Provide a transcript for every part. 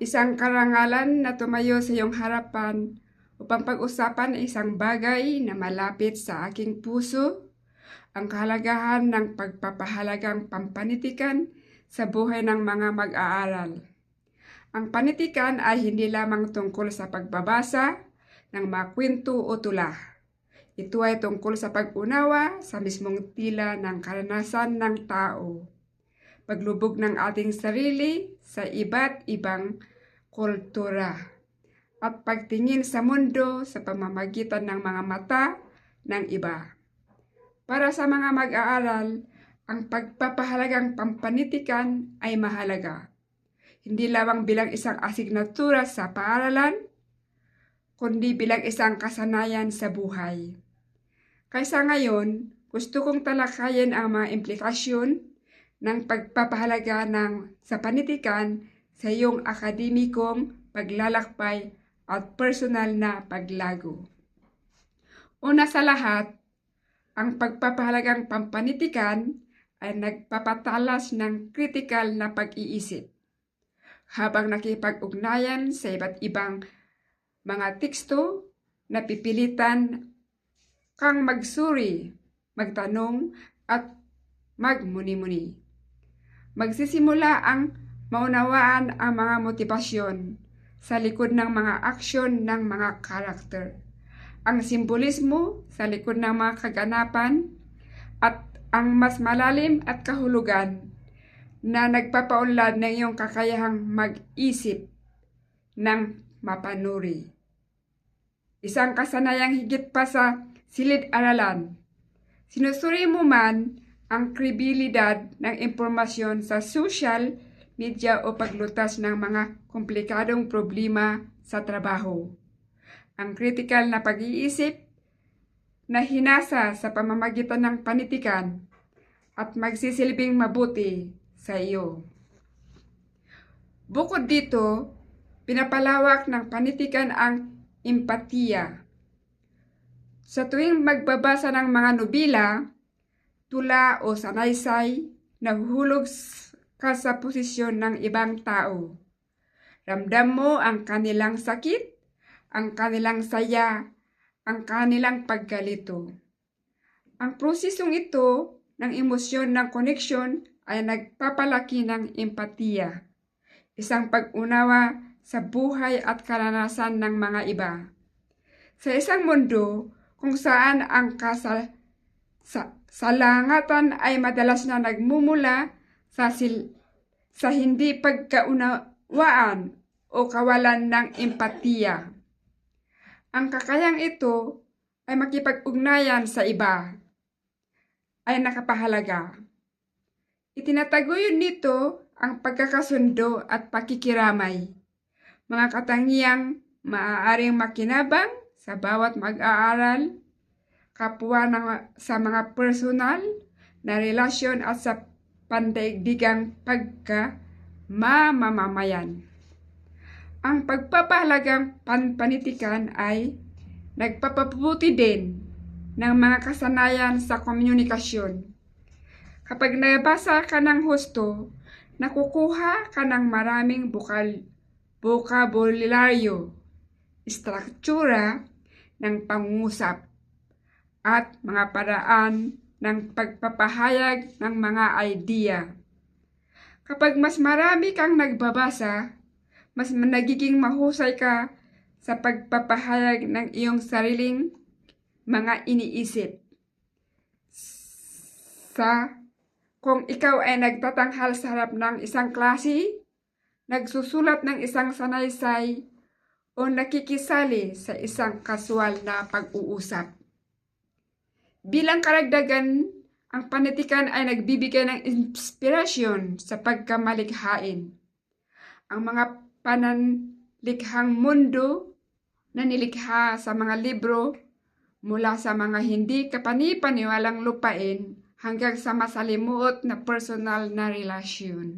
Isang karangalan na tumayo sa iyong harapan upang pag-usapan ang isang bagay na malapit sa aking puso, ang kahalagahan ng pagpapahalagang pampanitikan sa buhay ng mga mag-aaral. Ang panitikan ay hindi lamang tungkol sa pagbabasa ng mga kwento o tula. Ito ay tungkol sa pag-unawa sa mismong tila ng karanasan ng tao, paglubog ng ating sarili sa iba't ibang kultura, at pagtingin sa mundo sa pamamagitan ng mga mata ng iba. Para sa mga mag-aaral, ang pagpapahalagang pampanitikan ay mahalaga. Hindi lamang bilang isang asignatura sa paaralan, kundi bilang isang kasanayan sa buhay. Kaysa ngayon, gusto kong talakayin ang mga implikasyon ng pagpapahalaga sa panitikan sa iyong akademikong paglalakbay at personal na paglago. Una sa lahat, ang pagpapahalagang pampanitikan ay nagpapatalas ng kritikal na pag-iisip. Habang nakipag-ugnayan sa iba't ibang mga teksto, napipilitan kang magsuri, magtanong at magmuni-muni. Magsisimula ang maunawaan ang mga motibasyon sa likod ng mga aksyon ng mga karakter, ang simbolismo sa likod ng mga kaganapan, at ang mas malalim at kahulugan na nagpapaunlad ng iyong kakayahang mag-isip ng mapanuri. Isang kasanayang higit pa sa silid-aralan. Sinusuri mo man ang kredibilidad ng impormasyon sa social media o paglutas ng mga komplikadong problema sa trabaho. Ang kritikal na pag-iisip na hinasa sa pamamagitan ng panitikan at magsisilbing mabuti sa iyo. Bukod dito, pinapalawak ng panitikan ang empatiya. Sa tuwing magbabasa ng mga nobela, tula o sanaysay, nahuhulog ka sa posisyon ng ibang tao. Ramdam mo ang kanilang sakit, ang kanilang saya, ang kanilang pagkalito. Ang prosesong ito ng emosyon ng koneksyon ay nagpapalaki ng empatiya, isang pag-unawa sa buhay at karanasan ng mga iba. Sa isang mundo kung saan ang salangatan ay madalas na nagmumula sa hindi pagkaunawaan o kawalan ng empatiya, ang kakayang ito ay makipag-ugnayan sa iba ay nakapahalaga. Itinataguyod nito ang pagkakasundo at pakikiramay, mga katangiang maaaring makinabang sa bawat mag-aaral, kapwa sa mga personal na relasyon at sa pandaigdigang pagkamamamayan. Ang pagpapahalagang panpanitikan ay nagpapabuti din ng mga kasanayan sa komunikasyon. Kapag nabasa ka ng husto, nakukuha ka ng maraming bokabularyo, struktura ng pangungusap, at mga paraan ng pagpapahayag ng mga idea. Kapag mas marami kang nagbabasa, mas nagiging mahusay ka sa pagpapahayag ng iyong sariling mga iniisip. Kung ikaw ay nagtatanghal sa harap ng isang klase, nagsusulat ng isang sanaysay, o nakikisali sa isang kaswal na pag-uusap. Bilang karagdagan, ang panitikan ay nagbibigay ng inspirasyon sa pagkamalikhain. Ang mga pananlikhang mundo na nilikha sa mga libro, mula sa mga hindi kapani-paniwalang lupain hanggang sa masalimuot na personal na relasyon,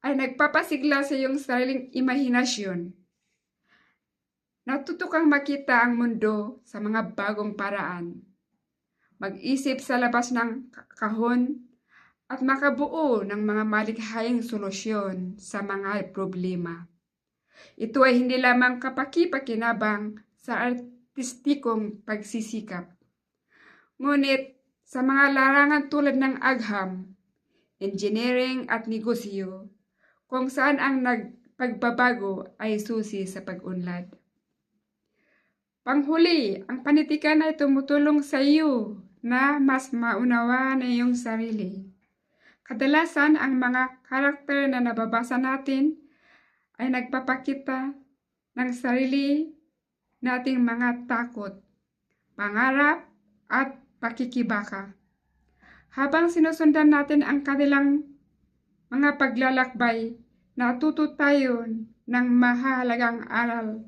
ay nagpapasigla sa iyong sariling imahinasyon. Natuto kang makita ang mundo sa mga bagong paraan. Mag-isip sa labas ng kahon at makabuo ng mga malikhaing solusyon sa mga problema. Ito ay hindi lamang kapaki-pakinabang sa artistikong pagsisikap, ngunit sa mga larangan tulad ng agham, engineering at negosyo, kung saan ang pagbabago ay susi sa pag-unlad. Panghuli, ang panitikan ay tumutulong sa iyo na mas maunawaan ang iyong sarili. Kadalasan, ang mga karakter na nababasa natin ay nagpapakita ng sarili nating mga takot, pangarap, at pakikibaka. Habang sinusundan natin ang kanilang mga paglalakbay, natuto tayo ng mahalagang aral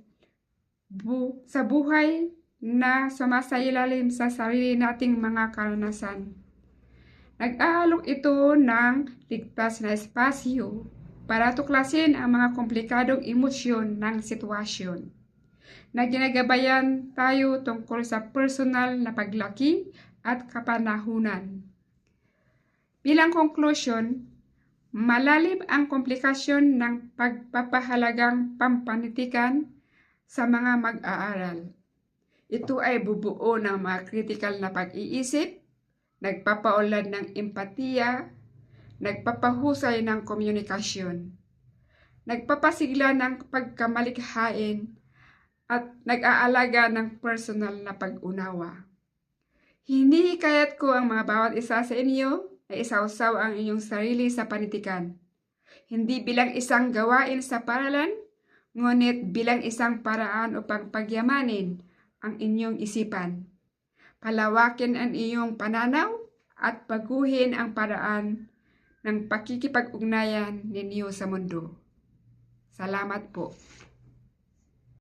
sa buhay na sumasailalim sa sarili nating mga karanasan. Nag-aalok ito ng ligtas na espasyo para tuklasin ang mga komplikadong emosyon ng sitwasyon na ginagabayan tayo tungkol sa personal na paglaki at kapanahunan. Bilang konklusyon, malalim ang komplikasyon ng pagpapahalagang pampanitikan sa mga mag-aaral. Ito ay bubuo ng mga kritikal na pag-iisip, nagpapaunlad ng empatiya, nagpapahusay ng komunikasyon, nagpapasigla ng pagkamalikhain, at nag-aalaga ng personal na pag-unawa. Hinihikayat ko ang mga bawat isa sa inyo na isawsaw ang inyong sarili sa panitikan, hindi bilang isang gawain sa paralan, ngunit bilang isang paraan upang pagyamanin ang inyong isipan. Palawakin ang iyong pananaw at baguhin ang paraan ng pakikipag-ugnayan ninyo sa mundo. Salamat po.